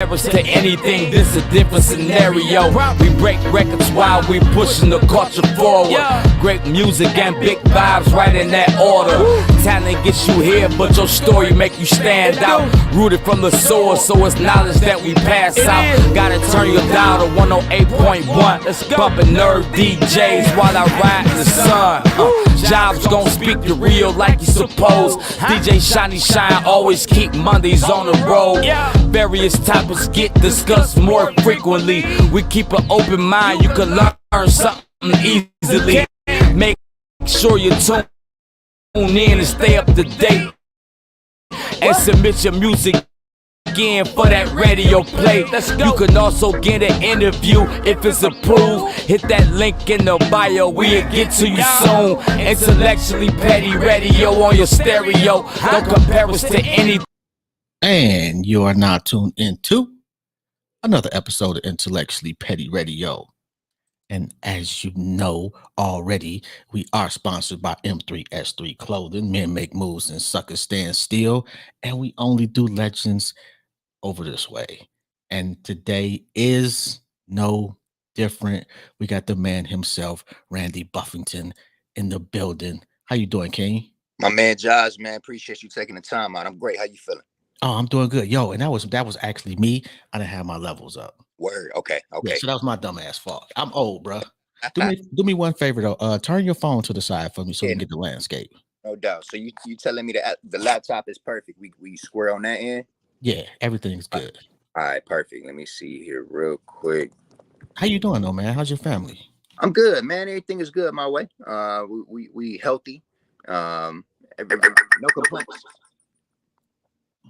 to anything, this a different scenario. We break records while we pushing the culture forward. Great music and big vibes right in that order. Talent gets you here, but your story make you stand out. Rooted from the source, so it's knowledge that we pass out. Gotta turn your dial to 108.1. Bumping nerd DJs while I ride in the sun. Jobs gon' speak the real like you suppose. DJ Shiny Shine always keep Mondays on the road. Various topics get discussed more frequently. We keep an open mind, you can learn something easily. Make sure you tune in and stay up to date. And submit your music again for that radio play. You can also get an interview if it's approved. Hit that link in the bio, we'll get to you soon. Intellectually Petty Radio on your stereo. Don't compare us to anything. And you are now tuned into another episode of Intellectually Petty Radio. And as you know already, we are sponsored by M3S3 Clothing. Men make moves and suckers stand still. And we only do legends over this way. And today is no different. We got the man himself, Randy Buffington, in the building. How you doing, King? My man Josh, man, appreciate you taking the time out. I'm great. How you feeling? Oh, I'm doing good. Yo, and that was actually me. I didn't have my levels up. Word. Okay. Yeah, so that was my dumb ass fault. I'm old, bro. Do me one favor though. Turn your phone to the side for me so we can get the landscape. No doubt. So you telling me that the laptop is perfect? We square on that end? Yeah, everything's good. All right, perfect. Let me see here real quick. How you doing though, man? How's your family? I'm good, man. Everything is good my way. We healthy. No complaints.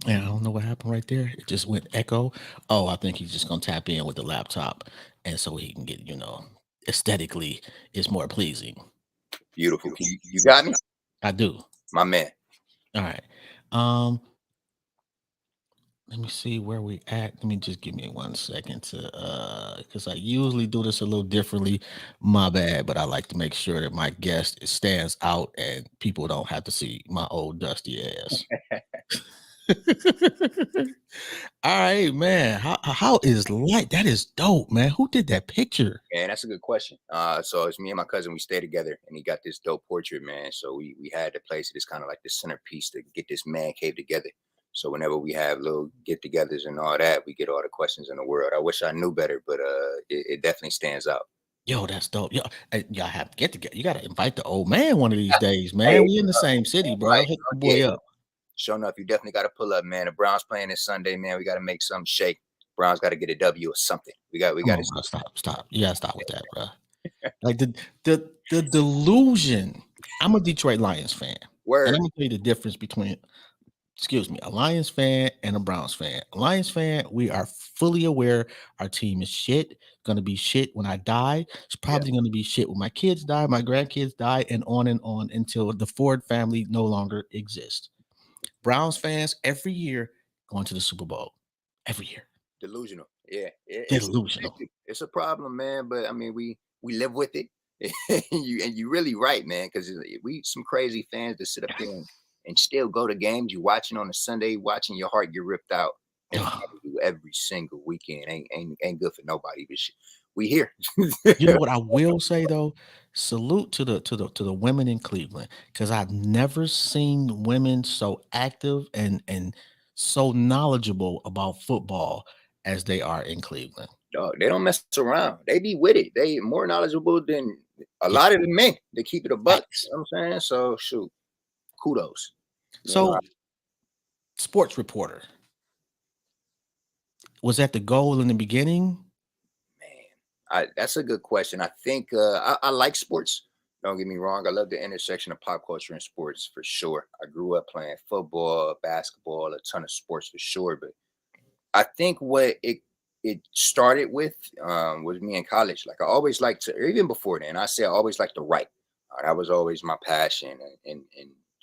Yeah, I don't know what happened right there. It just went echo. Oh, I think he's just gonna tap in with the laptop, and so he can get, aesthetically, it's more pleasing. Beautiful. You got me? I do, my man. All right. Let me see where we at. Let me just give me 1 second to because I usually do this a little differently. My bad, but I like to make sure that my guest stands out and people don't have to see my old dusty ass. All right, man. How is light? That is dope, man. Who did that picture? Man, that's a good question. So it's me and my cousin. We stay together, and he got this dope portrait, man. So we had to place it as kind of like the centerpiece to get this man cave together. So whenever we have little get-togethers and all that, we get all the questions in the world. I wish I knew better, but it definitely stands out. Yo, that's dope. Yo, y'all have to get together. You got to invite the old man one of these days, man. We in the same city, bro. Right. Hit the boy up. Sure enough, you definitely got to pull up, man. The Browns playing this Sunday, man. We got to make something shake. Browns got to get a W or something. We got to stop. You got to stop with that, bro. Like the delusion. I'm a Detroit Lions fan. Word. And I'm gonna tell you the difference between, a Lions fan and a Browns fan. A Lions fan, we are fully aware our team is shit. Gonna be shit when I die. It's probably gonna be shit when my kids die, my grandkids die, and on until the Ford family no longer exists. Browns fans every year going to the Super Bowl. Every year. Delusional. Yeah. Delusional. It's a problem, man. But I mean, we live with it. You're really right, man. Because we some crazy fans that sit up there and still go to games. You watching on a Sunday, watching your heart get ripped out. And every single weekend ain't good for nobody. But we here. You know what I will say though? Salute to the women in Cleveland, because I've never seen women so active and so knowledgeable about football as they are in Cleveland. They don't mess around. They be with it. They more knowledgeable than a lot of the men. They keep it a buck. You know what I'm saying? So shoot, kudos. So, sports reporter, was that the goal in the beginning? That's a good question. I think I like sports. Don't get me wrong. I love the intersection of pop culture and sports for sure. I grew up playing football, basketball, a ton of sports for sure. But I think what it started with was me in college. Like I always liked to, or even before then, I always liked to write. That was always my passion and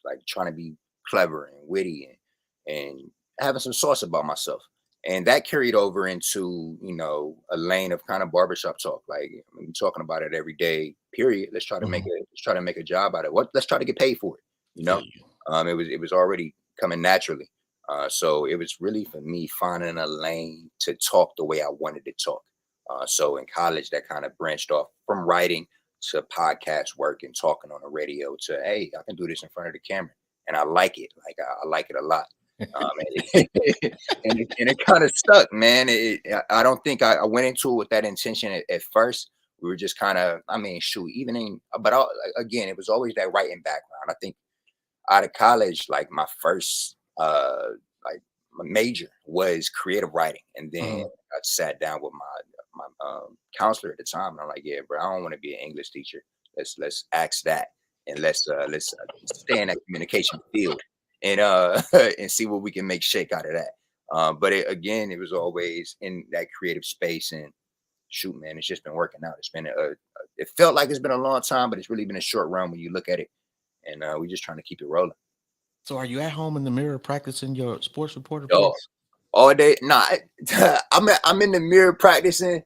like trying to be clever and witty and having some sauce about myself. And that carried over into, a lane of kind of barbershop talk. Like we're talking about it every day, period. Let's try to make a job out of it. Let's try to get paid for it. It was already coming naturally. So it was really for me finding a lane to talk the way I wanted to talk. So in college, that kind of branched off from writing to podcast work and talking on the radio to, hey, I can do this in front of the camera. And I like it. Like I like it a lot. And it kind of stuck, man. I don't think I went into it with that intention at first. We were just kind of, I mean, shoot, even in, but again, it was always that writing background. I think out of college, like my first like my major was creative writing, and then I sat down with my counselor at the time, and I'm like, yeah, bro, I don't want to be an English teacher. Let's axe that, and let's stay in that communication field, and and see what we can make shake out of that. But again, it was always in that creative space, and shoot, man, it's just been working out. It's been it felt like it's been a long time, but it's really been a short run when you look at it, and we're just trying to keep it rolling. So are you at home in the mirror practicing your sports reporter Yo, voice? all day. Nah, I'm in the mirror practicing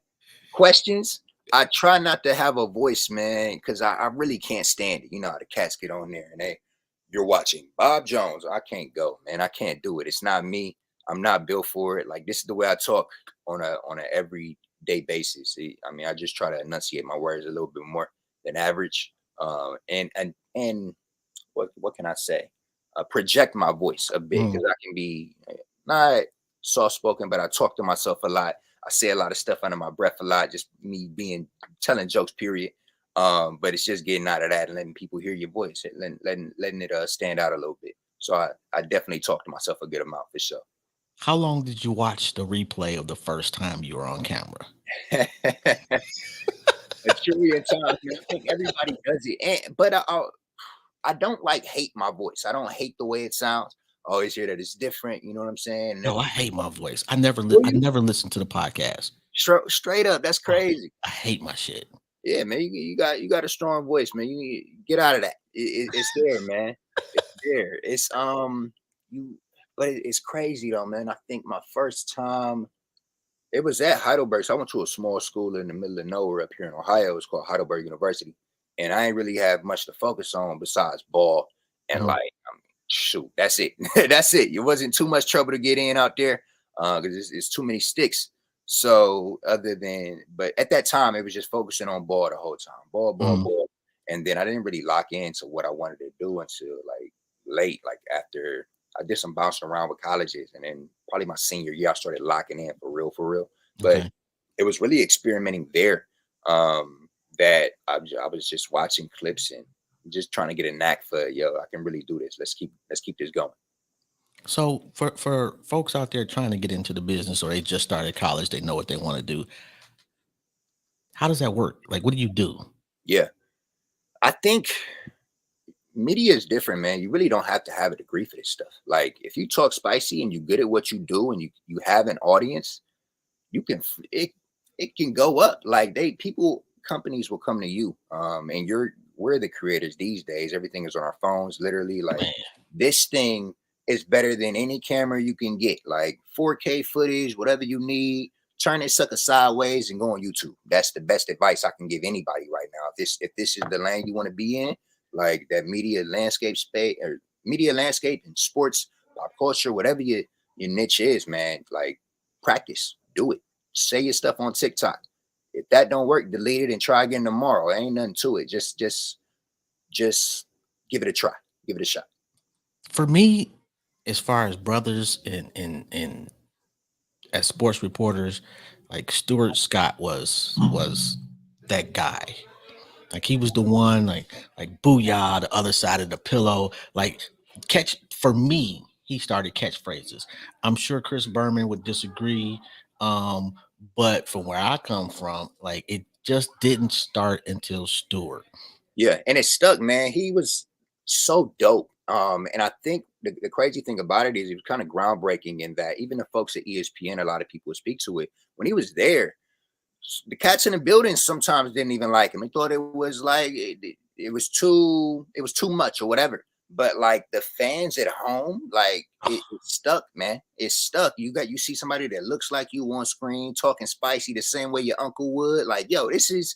questions. I try not to have a voice, man, because I really can't stand it. You know how the cats get on there and you're watching Bob Jones. I can't go, man. I can't do it. It's not me. I'm not built for it. Like, this is the way I talk on a everyday basis. I mean, I just try to enunciate my words a little bit more than average. And what can I say? Project my voice a bit, because I can be not soft spoken, but I talk to myself a lot. I say a lot of stuff under my breath a lot, just me telling jokes, period. But it's just getting out of that and letting people hear your voice, and letting it stand out a little bit. So I definitely talk to myself a good amount for sure. How long did you watch the replay of the first time you were on camera? A trillion times, man. I think everybody does it, but I don't hate my voice. I don't hate the way it sounds. I always hear that it's different. You know what I'm saying? No, I hate my voice. I Will you? never listened to the podcast. Straight up, that's crazy. I hate my shit. Yeah, man, you got a strong voice, man. You get out of that. It's there, man. It's there. It's you, but it's crazy though, man. I think my first time it was at Heidelberg. So I went to a small school in the middle of nowhere up here in Ohio. It's called Heidelberg University, and I ain't really have much to focus on besides ball and shoot. That's it. That's it. It wasn't too much trouble to get in out there because it's too many sticks. So but at that time, it was just focusing on ball the whole time, ball. And then I didn't really lock into what I wanted to do until like late, like after I did some bouncing around with colleges. And then probably my senior year, I started locking in for real. But it was really experimenting there that I was just watching clips and just trying to get a knack for, I can really do this. Let's keep this going. So for folks out there trying to get into the business, or they just started college, they know what they want to do. How does that work? Like, what do you do? Yeah, I think media is different, man. You really don't have to have a degree for this stuff. Like, if you talk spicy and you're good at what you do and you have an audience, it can go up. Like, companies will come to you, and we're the creators these days. Everything is on our phones, literally. Like, this thing is better than any camera you can get. Like 4K footage, whatever you need, turn this sucker sideways and go on YouTube. That's the best advice I can give anybody right now. If this is the lane you want to be in, like that media landscape space or media landscape and sports, pop culture, whatever your niche is, man, like, practice, do it. Say your stuff on TikTok. If that don't work, delete it and try again tomorrow. Ain't nothing to it. Just give it a try. Give it a shot. For me, as far as brothers in as sports reporters, like Stuart Scott was that guy. Like, he was the one, like booyah, the other side of the pillow. Like, for me, he started catchphrases. I'm sure Chris Berman would disagree. But from where I come from, like, it just didn't start until Stewart. Yeah, and it stuck, man. He was so dope. And I think the crazy thing about it is he was kind of groundbreaking in that even the folks at ESPN, a lot of people speak to it. When he was there, the cats in the building sometimes didn't even like him. They thought it was like it was too much or whatever. But like the fans at home, like it stuck, man. It stuck. You see somebody that looks like you on screen talking spicy the same way your uncle would. Like, yo, this is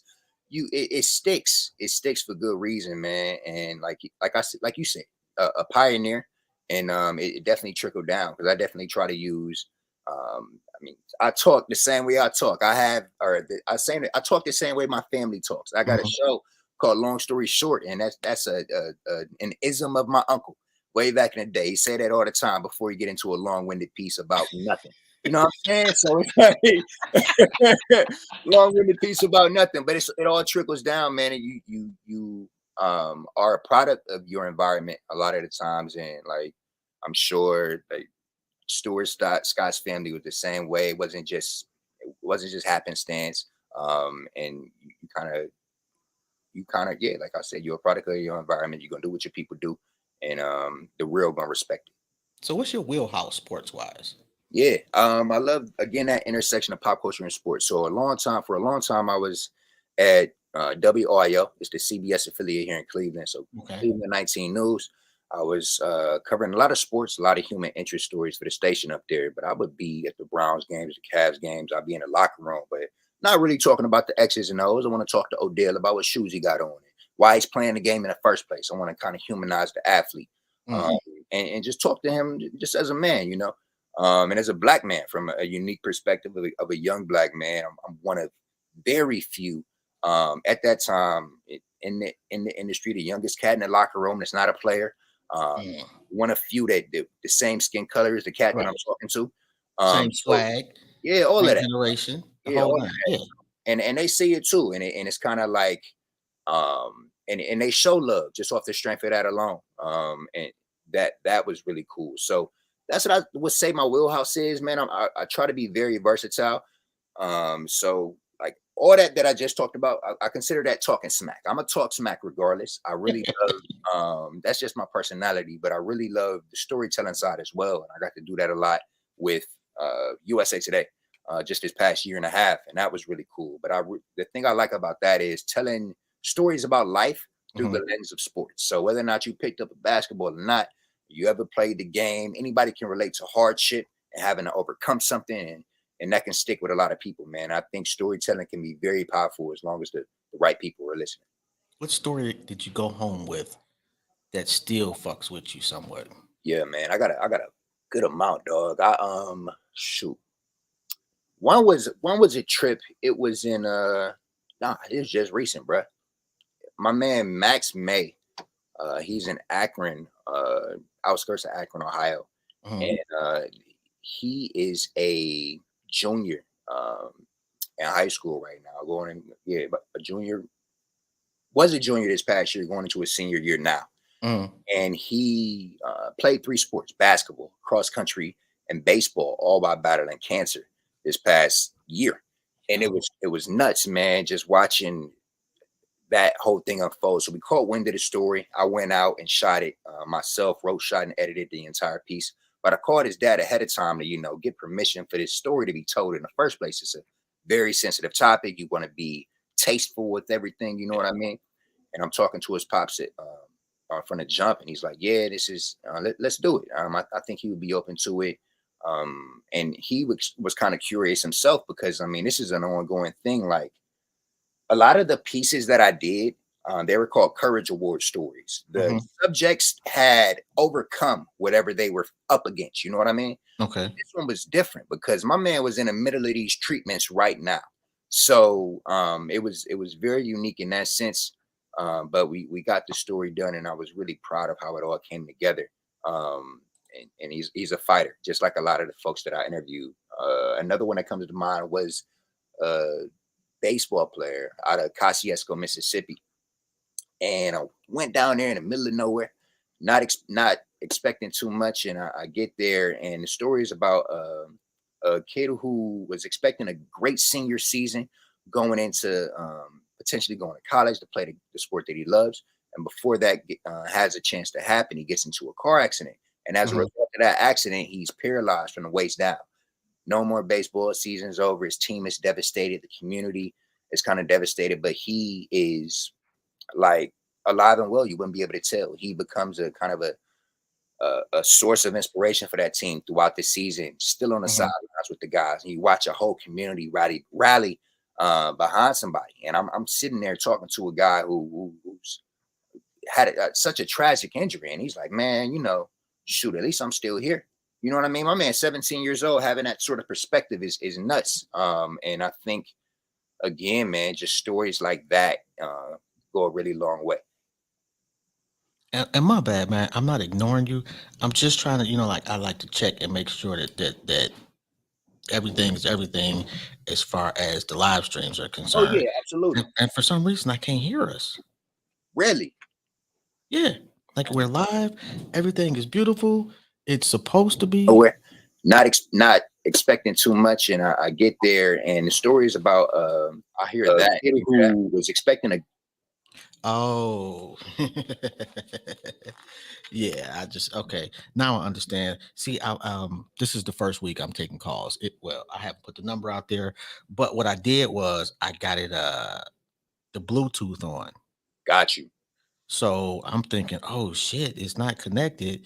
you. It sticks. It sticks for good reason, man. And like I said, like you said, a pioneer. and it definitely trickled down because I definitely try to use. I mean, I talk the same way I talk. I talk the same way my family talks. I got a Mhm. show called Long Story Short, and that's an ism of my uncle way back in the day. He said that all the time before you get into a long-winded piece about nothing. You know what I'm saying? So it's like long-winded piece about nothing, but it all trickles down, man. And you are a product of your environment a lot of the times, and like I'm sure like Scott's family was the same way. It wasn't just happenstance. And you kind of yeah, like I said, you're a product of your environment. You're gonna do what your people do, and the real gonna respect it. So what's your wheelhouse sports wise? Yeah, I love again that intersection of pop culture and sports. So for a long time, I was at WRIO. It's the CBS affiliate here in Cleveland. So Okay. Cleveland 19 News. I was covering a lot of sports, a lot of human interest stories for the station up there. But I would be at the Browns games, the Cavs games. I'd be in the locker room, but not really talking about the X's and O's. I want to talk to Odell about what shoes he got on, and why he's playing the game in the first place. I want to kind of humanize the athlete, Mm. um, and just talk to him just as a man, and as a black man, from a unique perspective of a young black man. I'm one of very few at that time in the industry, the youngest cat in the locker room that's not a player. Um, Mm. one of few that the same skin color as the cat that Right. I'm talking to. Same So swag, yeah, all of same that, generation, the yeah, whole all of nine. that, Yeah. and they see it too, and it's kind of like and they show love just off the strength of that alone. And that was really cool. So that's what I would say my wheelhouse is, man. I try to be very versatile. So like all that I just talked about, I consider that talking smack. I'm gonna talk smack regardless. I really love that's just my personality, but I really love the storytelling side as well. And I got to do that a lot with USA Today just this past year and a half, and that was really cool. But the thing I like about that is telling stories about life through Mhm. the lens of sports. So whether or not you picked up a basketball or not, you ever played the game, anybody can relate to hardship and having to overcome something, and that can stick with a lot of people, man. I think storytelling can be very powerful as long as the right people are listening. What story did you go home with that still fucks with you somewhat? Yeah, man. I got a good amount, dog. I shoot. One was a trip. It was in nah, it was just recent, bruh. My man Max May, he's in Akron, outskirts of Akron, Ohio, Mhm. and he is a junior in high school right now, going in, yeah, but a junior, was a junior this past year, going into his senior year now. Mhm. And he played three sports: basketball, cross country, and baseball, all by battling cancer this past year. And Yeah. it was nuts, man, just watching that whole thing unfold. So we caught wind of the story. I went out and shot it myself, wrote, shot, and edited the entire piece. But I called his dad ahead of time to, get permission for this story to be told in the first place. It's a very sensitive topic. You want to be tasteful with everything, you know what I mean? And I'm talking to his pops from the jump, and he's like, "Yeah, this is let's do it." I think he would be open to it. And he was kind of curious himself because I mean, this is an ongoing thing. Like a lot of the pieces that I did, they were called Courage Award stories. The Mhm. subjects had overcome whatever they were up against. You know what I mean? Okay. This one was different because my man was in the middle of these treatments right now. So it was very unique in that sense. But we got the story done, and I was really proud of how it all came together. And he's a fighter, just like a lot of the folks that I interviewed. Another one that comes to mind was a baseball player out of Kosciuszko, Mississippi, and I went down there in the middle of nowhere, not expecting too much, and I get there, and the story is about a kid who was expecting a great senior season, going into potentially going to college to play the sport that he loves, and before that has a chance to happen, he gets into a car accident, and as a Mhm. result of that accident, he's paralyzed from the waist down. No more baseball. Season's over. His team is devastated. The community is kind of devastated, but he is like alive and well. You wouldn't be able to tell. He becomes a kind of a source of inspiration for that team throughout the season. Still on the Mhm. sidelines with the guys, and you watch a whole community rally behind somebody. And I'm sitting there talking to a guy who's had such a tragic injury, and he's like, man, shoot, at least I'm still here. You know what I mean? My man, 17 years old, having that sort of perspective is nuts. And I think again, man, just stories like that go a really long way. And my bad, man. I'm not ignoring you. I'm just trying to, like I like to check and make sure that everything is everything as far as the live streams are Oh concerned. yeah, absolutely. And for some reason, I can't hear us. Really? Yeah, like we're live. Everything is beautiful. It's supposed to Oh, be. we're not expecting too much, and I get there, and the story is about I hear that kid who was expecting a. Oh, yeah. Okay. Now I understand. See, this is the first week I'm taking calls. I haven't put the number out there, but what I did was I got it the Bluetooth on. Got you. So I'm thinking, oh shit, it's not connected,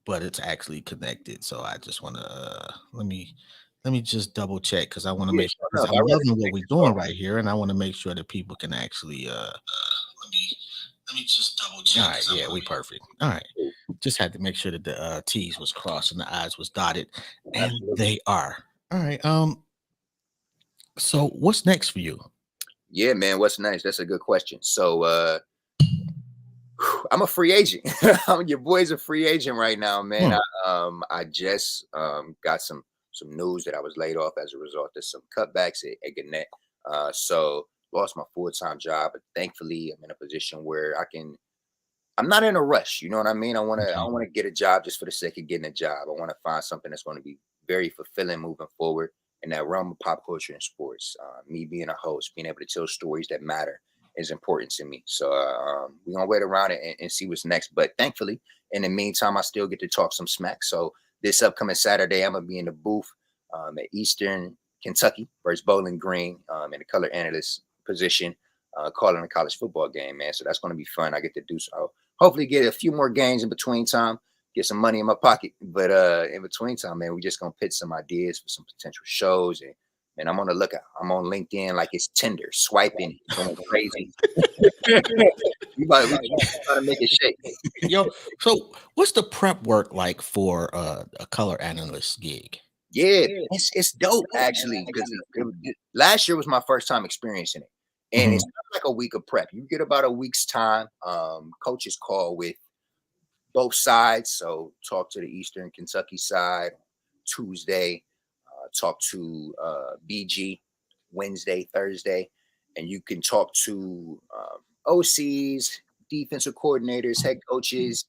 but it's actually connected. So I just want to let me just double check because I want to Yeah, make sure, sure because enough. I'm I'd rather loving what take we're this call. doing right here, and I want to make sure that people can actually let me just double check. All right, yeah, we perfect. All right. Just had to make sure that the T's was crossed and the I's was dotted, and Absolutely. they are. All right. So what's next for you? Yeah, man. What's nice? That's a good question. So I'm a free agent. Your boy's a free agent right now, man. I just got some news that I was laid off as a result of some cutbacks at Gannett. So lost my full-time job, but thankfully I'm in a position where I'm not in a rush. You know what I mean? I don't want to get a job just for the sake of getting a job. I want to find something that's going to be very fulfilling moving forward in that realm of pop culture and sports. Me being a host, being able to tell stories that matter is important to me. So we're gonna wait around and see what's next. But thankfully, in the meantime, I still get to talk some smack. So this upcoming Saturday, I'm gonna be in the booth at Eastern Kentucky versus Bowling Green in the color analyst position, calling a college football game, man. So that's gonna be fun. I get to do so. Hopefully, get a few more games in between time. Get some money in my pocket, but in between time, man, we just gonna pitch some ideas for some potential shows, and I'm on the lookout. I'm on LinkedIn like it's Tinder, swiping, going crazy. we about to make it shake. Yo, so what's the prep work like for a color analyst gig? Yeah, it's dope actually because last year was my first time experiencing it, and it's not like a week of prep. You get about a week's time. Coaches call with both sides, so talk to the Eastern Kentucky side Tuesday, talk to BG Wednesday, Thursday, and you can talk to OCs, defensive coordinators, head coaches,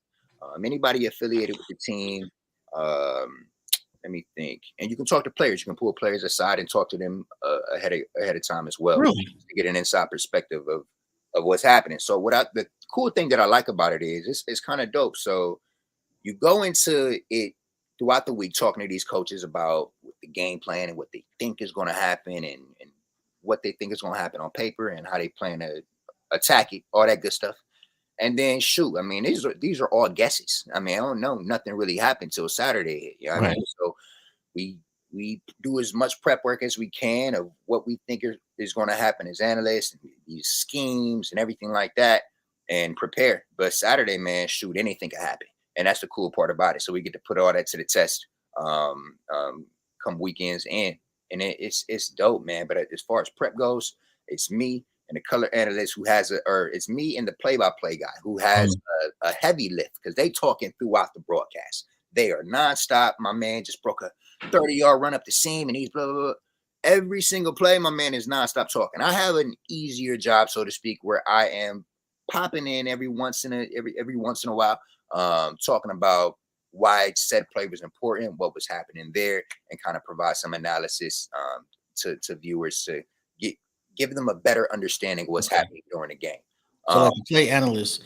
anybody affiliated with the team. Let me think. And you can talk to players. You can pull players aside and talk to them ahead of time as well, Really? to get an inside perspective of what's happening. So the cool thing that I like about it is it's kind of dope. So you go into it throughout the week talking to these coaches about the game plan and what they think is going to happen and what they think is going to happen on paper and how they plan to attack it, all that good stuff. And then shoot, I mean, these are all guesses. I mean, I don't know. Nothing really happened till Saturday. You know what I mean? So we do as much prep work as we can of what we think is going to happen as analysts, and these schemes and everything like that, and prepare. But Saturday, man, shoot, anything can happen. And that's the cool part about it. So we get to put all that to the test come weekends in. And it's dope, man. But as far as prep goes, it's me and the color analyst it's me and the play-by-play guy who has a heavy lift because they talking throughout the broadcast. They are nonstop. My man just broke a 30-yard run up the seam and he's blah, blah, blah. Every single play, my man is nonstop talking. I have an easier job, so to speak, where I am popping in every once in a while, talking about why said play was important, what was happening there, and kind of provide some analysis to viewers to give them a better understanding of what's happening during the game. So like the play analyst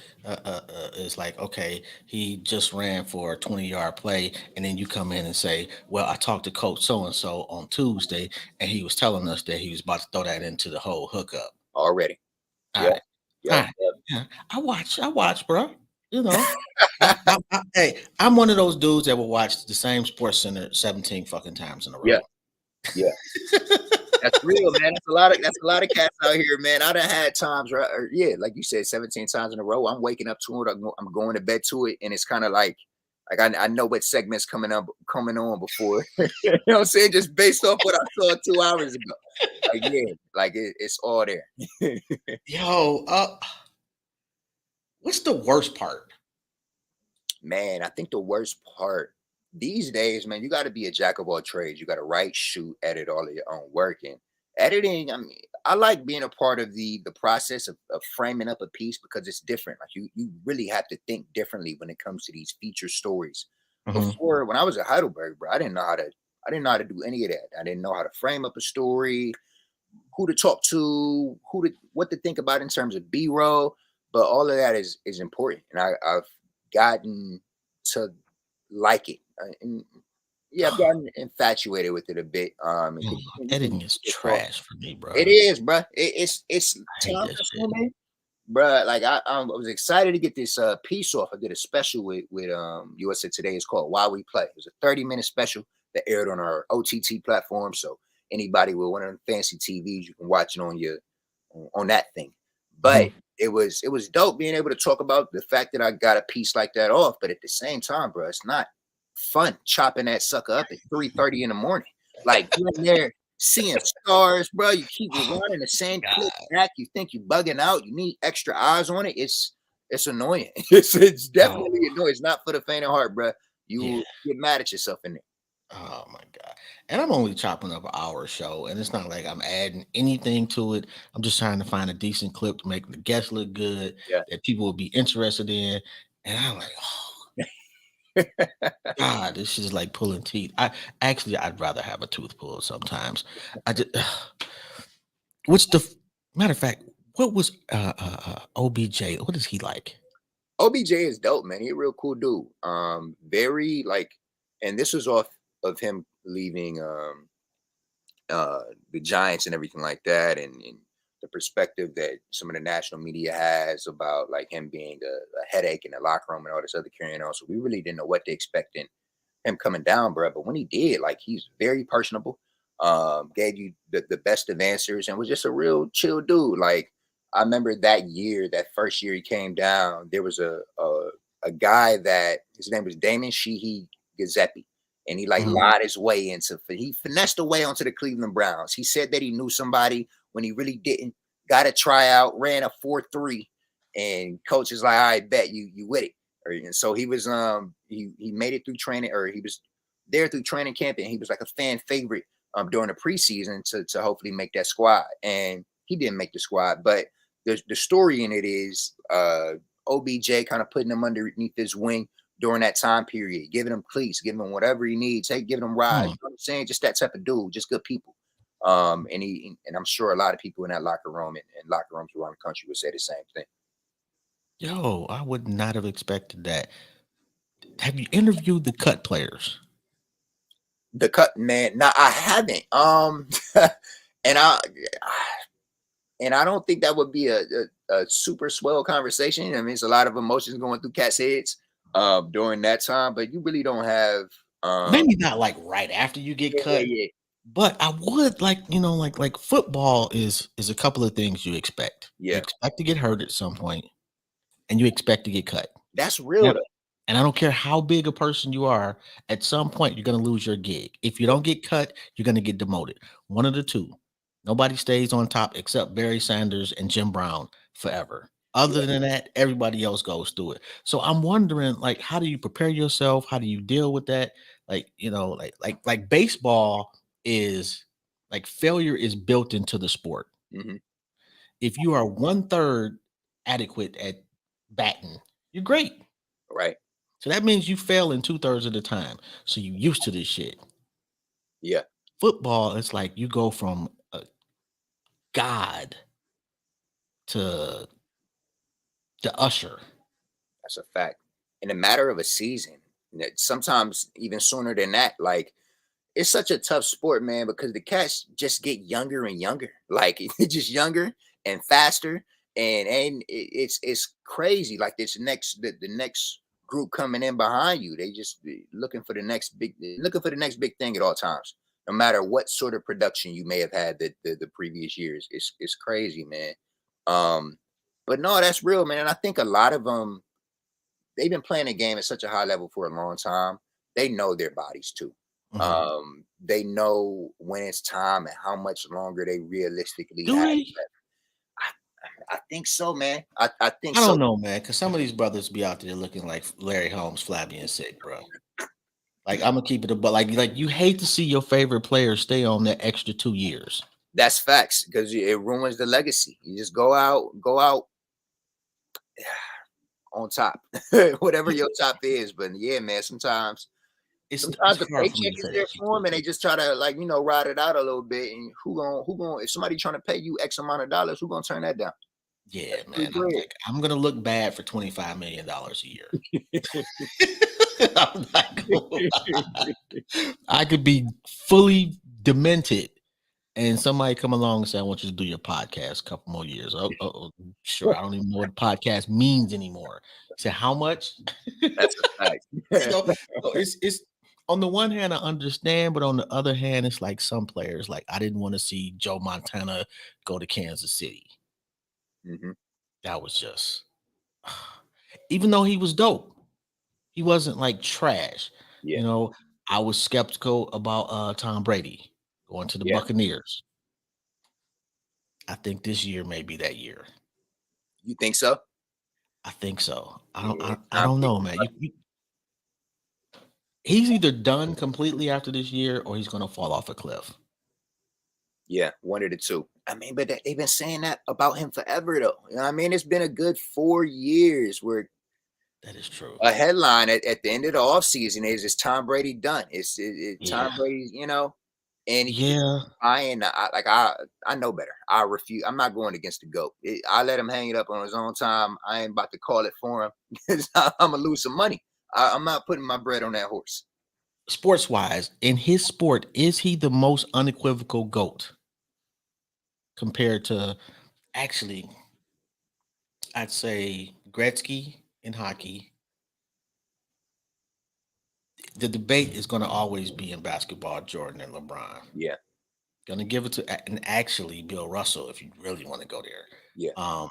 is like, okay, he just ran for a 20-yard play, and then you come in and say, well, I talked to Coach so-and-so on Tuesday, and he was telling us that he was about to throw that into the whole hookup. Already. All right. Yeah. I watch, bro. You know, hey, I'm one of those dudes that will watch the same Sports Center 17 fucking times in a row. Yeah. That's real, man. That's a lot of cats out here, man. I done had times, right? Like you said, 17 times in a row. I'm waking up to it. I'm going to bed to it, and it's kind of like Like I know what segments coming on before. You know what I'm saying? Just based off what I saw 2 hours ago. Like, yeah, like it's all there. Yo, what's the worst part? Man, I think the worst part these days, man, you got to be a jack of all trades. You got to write, shoot, edit all of your own work. And editing, I mean, I like being a part of the process of framing up a piece because it's different. Like you really have to think differently when it comes to these feature stories. Mhm. Before, when I was at Heidelberg, bro, I didn't know how to do any of that. I didn't know how to frame up a story, who to talk to, what to think about in terms of B-roll. But all of that is important, and I've gotten to like it. And yeah, I've gotten infatuated with it a bit. And Man, you can editing is get off. trash for me, bro. It is, bro. It's I hate time that shit. consuming, bro. Like I was excited to get this piece off. I did a special with USA Today. It's called Why We Play. It was a 30-minute special that aired on our OTT platform. So anybody with one of them fancy TVs, you can watch it on that thing. But Mhm. it was dope being able to talk about the fact that I got a piece like that off. But at the same time, bro, it's not fun chopping that sucker up at 3:30 in the morning. Like you're in there seeing stars, bro. You keep rewinding the same clip back. You think you're bugging out. You need extra eyes on it. It's annoying. It's Oh, definitely annoying. It's not for the faint of heart, bro. yeah. You get mad at yourself in there. Oh my god. And I'm only chopping up an hour show, and it's not like I'm adding anything to it. I'm just trying to find a decent clip to make the guests look good Yeah. that people will be interested in. And I'm like, oh god, this is like pulling teeth. I'd rather have a tooth pulled sometimes. I just what's the matter of fact, what was OBJ? What is he like? OBJ is dope, man. He a real cool dude. Very like, and this was off of him leaving the Giants and everything like that, and the perspective that some of the national media has about like him being a headache in the locker room and all this other carrying on. So we really didn't know what to expect in him coming down, bro. But when he did, like he's very personable, gave you the best of answers, and was just a real chill dude. Like I remember that year, that first year he came down, there was a guy that his name was Damon Sheehy Giuseppe, and he like Mhm. lied his way into he finessed a way onto the Cleveland Browns. He said that he knew somebody when he really didn't. Got a tryout, ran a 4.3, and coach is like, "All right, bet you with it." And so he was he made it through training, or he was there through training camp, and he was like a fan favorite during the preseason to hopefully make that squad. And he didn't make the squad, but the story in it is OBJ kind of putting him underneath his wing during that time period, giving him cleats, giving him whatever he needs, giving him rides. You Hmm. know what I'm saying? Just that type of dude, just good people. And I'm sure a lot of people in that locker room and locker rooms around the country would say the same thing. Yo, I would not have expected that. Have you interviewed the cut players? The cut man. Now I haven't. And I don't think that would be a super swell conversation. I mean, it's a lot of emotions going through cats' heads during that time, but you really don't have Maybe not like right after you get cut, yeah. but I would like, like football is a couple of things you expect. You Yeah. expect to get hurt at some point, and you expect to get cut. That's real Yep. though. And I don't care how big a person you are, at some point you're gonna lose your gig. If you Yeah. don't get cut, you're gonna get demoted. One of the two. Nobody stays on top except Barry Sanders and Jim Brown forever. Other than that, everybody else goes through it. So I'm wondering, like, how do you prepare yourself? How do you deal with that? Like, like baseball is like failure is built into the sport. Mhm. If you are 1/3 adequate at batting, you're great. Right. So that means you fail in 2/3 of the time. So you used to this shit. Yeah. Football, it's like you go from a god to the usher. That's a fact. In a matter of a season, sometimes even sooner than that. Like it's such a tough sport, man, because the cats just get younger and younger. Like it's just younger and faster, and it's crazy. Like this the next group coming in behind you, they just looking for the looking for the next big thing at all times. No matter what sort of production you may have had the previous years, it's crazy, man. Um, but no, that's real, man. And I think a lot of them they've been playing the game at such a high level for a long time. They know their bodies too. They know when it's time and how much longer they realistically Do have. they? I think so, man. I think I so. don't know, man, because some of these brothers be out there looking like Larry Holmes, flabby and sick, bro. Like I'm gonna keep it, but like you hate to see your favorite player stay on that extra 2 years. That's facts because it ruins the legacy. You just go out on top, whatever your top is. But yeah, man, sometimes It's the hard for me paycheck to is say there that shit for too. them, and they just try to ride it out a little bit. And who gonna if somebody trying to pay you X amount of dollars, who gonna turn that down? Yeah, Free man. bread. I'm gonna look bad for $25 million a year. I'm not gonna lie. I could be fully demented, and somebody come along and say, "I want you to do your podcast a couple more years." Sure. I don't even know what podcast means anymore. Say how much? That's a fact. So it's on the one hand I understand, but on the other hand, it's like some players. Like I didn't want to see Joe Montana go to Kansas City. Mhm. That was just, even though he was dope, he wasn't like trash. Yeah, You know, I was skeptical about Tom Brady going to the yeah. Buccaneers. I think this year may be that year. You think so? I think so. I don't. Yeah, I don't know, man. He's either done completely after this year, or he's going to fall off a cliff. Yeah, one of the two. I mean, but they've been saying that about him forever, though. You know what I mean? It's been a good 4 years where That is true. a headline at the end of the offseason is Tom Brady done? Yeah. Tom Brady, and Yeah. I know better. I refuse. I'm not going against the GOAT. I let him hang it up on his own time. I ain't about to call it for him because I'm gonna lose some money. I'm not putting my bread on that horse. Sports wise, in his sport, is he the most unequivocal GOAT compared to, actually, I'd say Gretzky in hockey. The debate is going to always be in basketball, Jordan and LeBron. Yeah, Going to give it to, and actually Bill Russell if you really want to go there. yeah,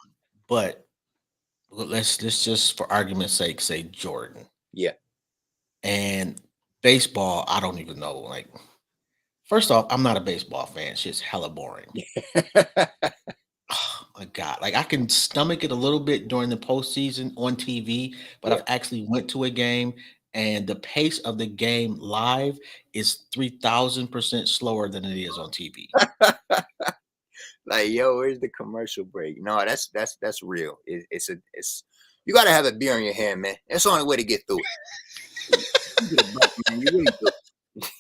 But let's just for argument's sake say Jordan. yeah. And baseball, I don't even know. Like, first off, I'm not a baseball fan. Shit's hella boring. Oh my God. Like I can stomach it a little bit during the postseason on TV, but Yeah. I've actually went to a game and the pace of the game live is 3,000% slower than it is on TV. Like, yo, where's the commercial break? No, that's real. It's you gotta have a beer in your hand, man. That's the only way to get through it. You get a break, man. You really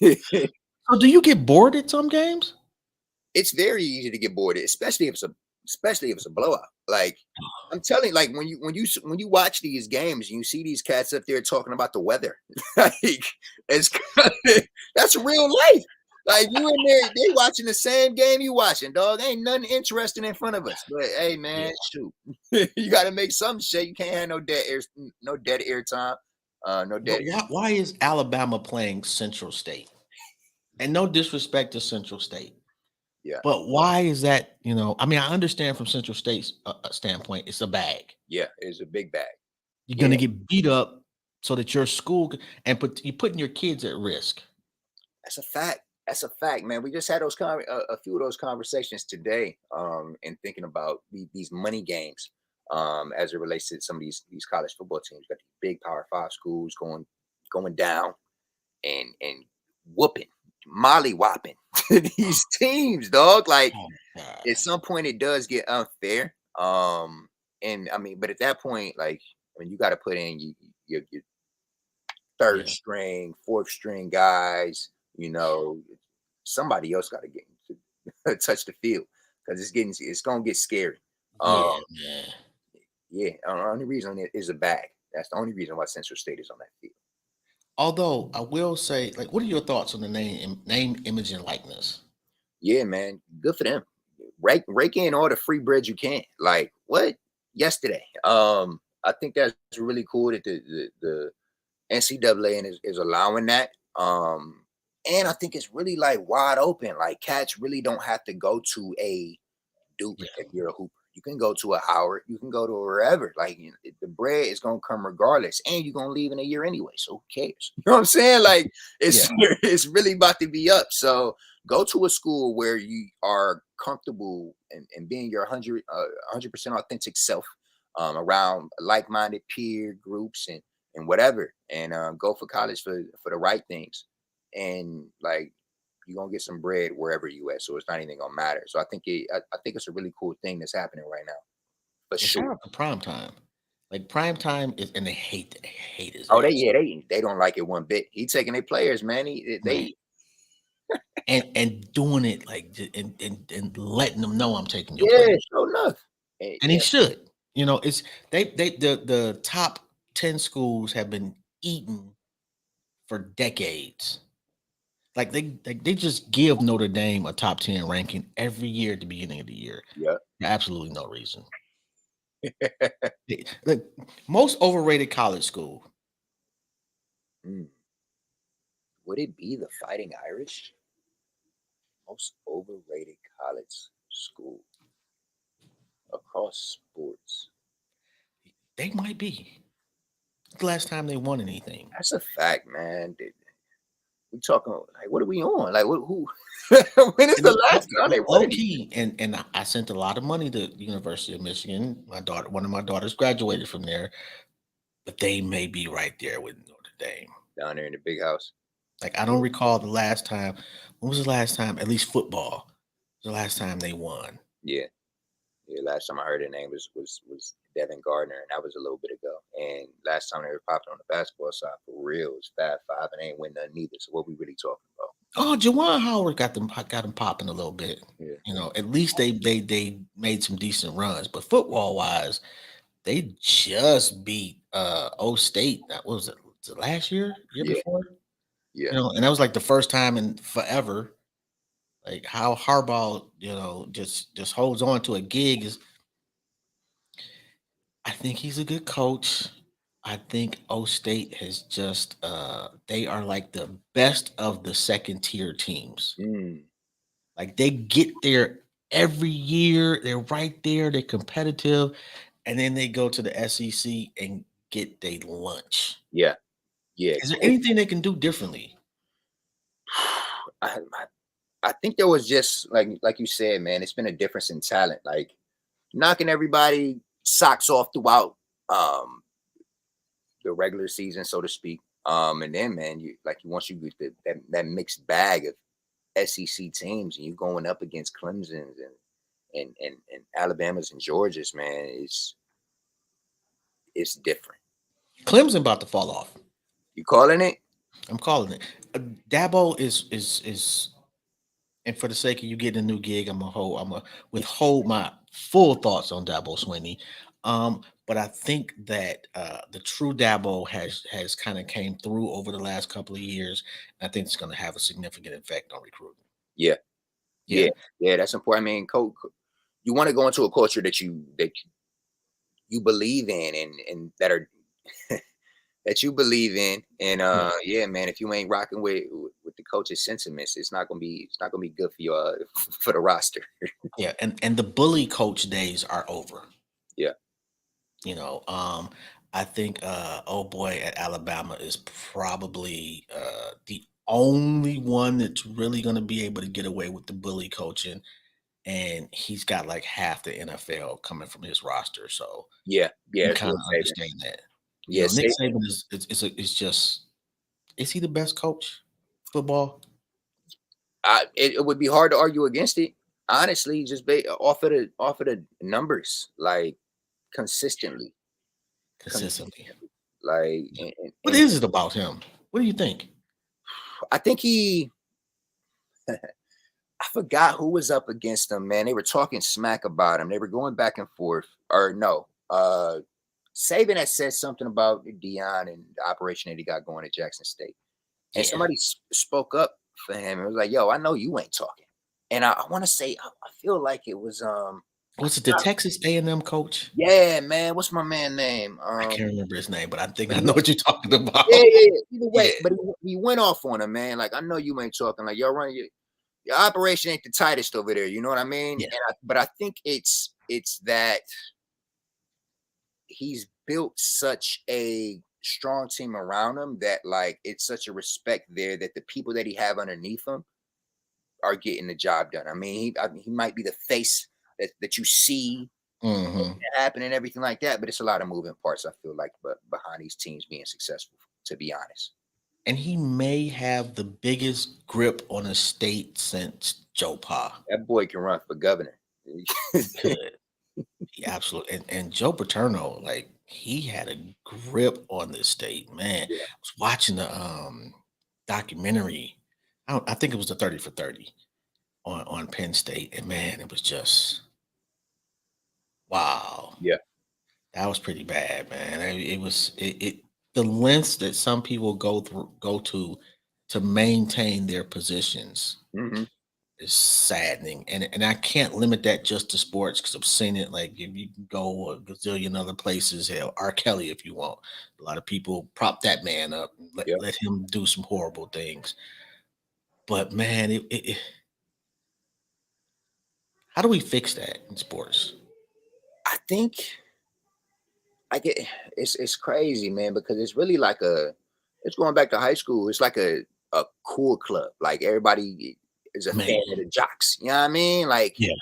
do. So do you get bored at some games? It's very easy to get bored, especially if it's a blowout. Like I'm telling you, like when you watch these games and you see these cats up there talking about the weather, like it's that's real life. Like you in there, they watching the same game you watching, dog. Ain't nothing interesting in front of us. But hey, man, shoot, you got to make some shit. You can't have no dead air time, no dead. Why is Alabama playing Central State? And no disrespect to Central State. Yeah, But why is that? I mean, I understand from Central State's standpoint, it's a bag. yeah, it's a big bag. You're going to get beat up so that your school, and you're putting your kids at risk. That's a fact. That's a fact, man. We just had a few of those conversations today, and thinking about these money games, as it relates to some of these college football teams. Got these big Power 5 schools going down and whooping, molly-whopping these teams, dog. Like at some point, it does get unfair. And I mean, but at that point, like, I mean, you got to put in your third string, fourth string guys. Somebody else got to get to touch the field because it's gonna get scary. Yeah. The only reason it is a bag. That's the only reason why Central State is on that field. Although I will say, like, what are your thoughts on the name, image, and likeness? Yeah, man, good for them. Rake in all the free bread you can. Like what? Yesterday, I think that's really cool that the NCAA is allowing that. And I think it's really like wide open. Like cats really don't have to go to a Duke if you're a hooper. You can go to a Howard, you can go to wherever. Like, the bread is gonna come regardless, and you're gonna leave in a year anyway. So who cares? You know what I'm saying? Like, it's it's really about to be up. So go to a school where you are comfortable and being your 100% authentic self, around like-minded peer groups and whatever, and go for college for the right things, and like, you're gonna get some bread wherever you at. So it's not even gonna matter. So I think I think it's a really cool thing that's happening right now. For And shout sure. out to prime time. Like prime time is, and they hate his Oh, ass. they don't like it one bit. He taking their players, man. Man. And doing it like and letting them know I'm taking your yeah, place. sure enough. And he should. You know, it's the top 10 schools have been eaten for decades. Like they just give Notre Dame a top 10 ranking every year at the beginning of the year. Yeah. For absolutely no reason. Look, most overrated college school. Would it be the Fighting Irish? Most overrated college school across sports. They might be. The last time they won anything. That's a fact, man. We talking like, what are we on? Like, who? When is the last time they won? Low key, and I sent a lot of money to the University of Michigan. One of my daughters graduated from there, but they may be right there with Notre Dame. Down there in the big house. Like, I don't recall the last time. When was the last time? At least football. The last time they won. Yeah. Last time I heard their name was Devin Gardner, and that was a little bit ago. And last time they were popping on the basketball side for real was Fab Five, and they ain't win nothing either. So what we really talking about? Oh, Juwan Howard got them popping a little bit. Yeah. You know, at least they made some decent runs. But football wise, they just beat O State. That was it last year before. Yeah. You know, and that was like the first time in forever. Like how Harbaugh, you know, just holds on to a gig is. I think he's a good coach. I think O State has just they are like the best of the second tier teams. Like they get there every year. They're right there. They're competitive, and then they go to the SEC and get their lunch. Yeah. Is there anything they can do differently? I think there was just like you said, man. It's been a difference in talent, like knocking everybody socks off throughout the regular season, so to speak. And then, man, once you get that mixed bag of SEC teams, and you going up against Clemson's and Alabama's and Georgia's, man, it's different. Clemson about to fall off. You calling it? I'm calling it. Dabo is, and for the sake of you getting a new gig, I'm gonna withhold my full thoughts on Dabo Swinney. But I think that the true Dabo has kind of came through over the last couple of years. And I think it's going to have a significant effect on recruiting. Yeah, that's important. I mean, coach, you want to go into a culture that you believe in and that are that you believe in. And yeah, man, if you ain't rocking with the coach's sentiments, it's not gonna be good for your for the roster. Yeah, and the bully coach days are over. Yeah. You know, I think old boy at Alabama is probably the only one that's really going to be able to get away with the bully coaching, and he's got like half the NFL coming from his roster. So yeah, you kind of understand that. Yeah, Nick Saban is just is he the best coach football? It would be hard to argue against it, honestly. Just off of the numbers, like. Consistently. Like, what is it about him? What do you think? I think I forgot who was up against him, man. They were talking smack about him. They were going back and forth. Or no, Saban had said something about Deion and the operation that he got going at Jackson State. And somebody spoke up for him and was like, yo, I know you ain't talking. And I want to say, I feel like it was was it the Texas A&M coach? Yeah, man. What's my man's name? I can't remember his name, but I think I know what you're talking about. Yeah. Either way, but he went off on him, man. Like, I know you ain't talking. Like, y'all running your operation ain't the tightest over there. You know what I mean? Yeah. But I think it's it's that he's built such a strong team around him that like it's such a respect there that the people that he have underneath him are getting the job done. I mean, he might be the face that you see Hmm. happen and everything like that, but it's a lot of moving parts. I feel like, but behind these teams being successful, to be honest. And he may have the biggest grip on a state since Joe Pa. That boy can run for governor. Could. He absolutely and Joe Paterno, like he had a grip on this state, man. Yeah. I was watching the documentary. I think it was the 30 for 30 on Penn State, and man, it was just wow. Yeah. That was pretty bad, man. It was it the lengths that some people go to maintain their positions Hmm. is saddening, and I can't limit that just to sports because I've seen it. Like if you can go a gazillion other places, hell, R. Kelly, if you want. A lot of people prop that man up, and Yeah. let him do some horrible things. But man, how do we fix that in sports? I think I get it's crazy, man, because it's really like it's going back to high school. It's like a cool club. Like everybody is a Man, fan of the jocks. You know what I mean? Like yeah,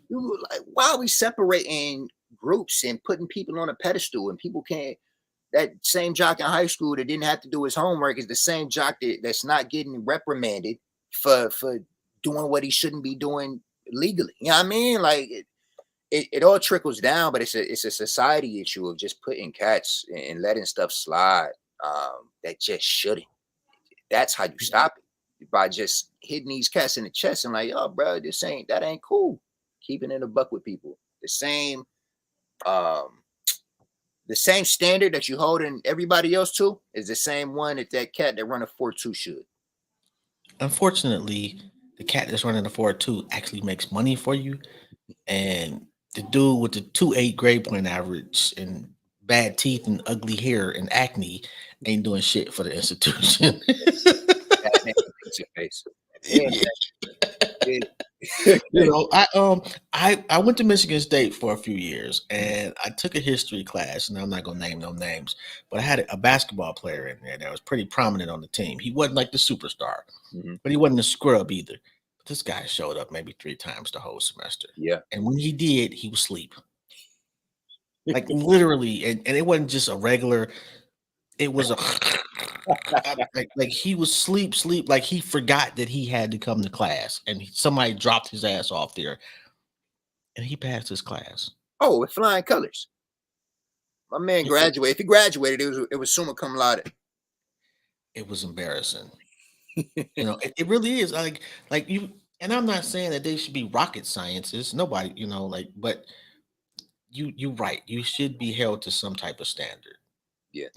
you like why are we separating groups and putting people on a pedestal and people can't that same jock in high school that didn't have to do his homework is the same jock that's not getting reprimanded for doing what he shouldn't be doing legally. You know what I mean? Like it all trickles down, but it's a society issue of just putting cats and letting stuff slide that just shouldn't. That's how you stop it by just hitting these cats in the chest and like, oh, bro, that ain't cool. Keeping it a buck with people. Um, the same standard that you holding everybody else to is the same one that cat that run a 4.2 should. unfortunately, the cat that's running the 4.2 actually makes money for you, and the dude with the 2.8 grade point average and bad teeth and ugly hair and acne ain't doing shit for the institution. That man pizza face. Yeah, man. I went to Michigan State for a few years, and I took a history class, and I'm not gonna name no names, but I had a basketball player in there that was pretty prominent on the team. He wasn't like the superstar, Mhm. but he wasn't a scrub either. But this guy showed up maybe 3 times the whole semester, Yeah. and when he did, he was asleep, like literally, and it wasn't just a regular. It was a like he was sleep, like he forgot that he had to come to class, and somebody dropped his ass off there, and he passed his class. Oh, with flying colors. My man It, graduated. If he graduated, it was summa cum laude. it was embarrassing. It really is like you. And I'm not saying that they should be rocket sciences. Nobody, but you're right. You should be held to some type of standard. Yeah.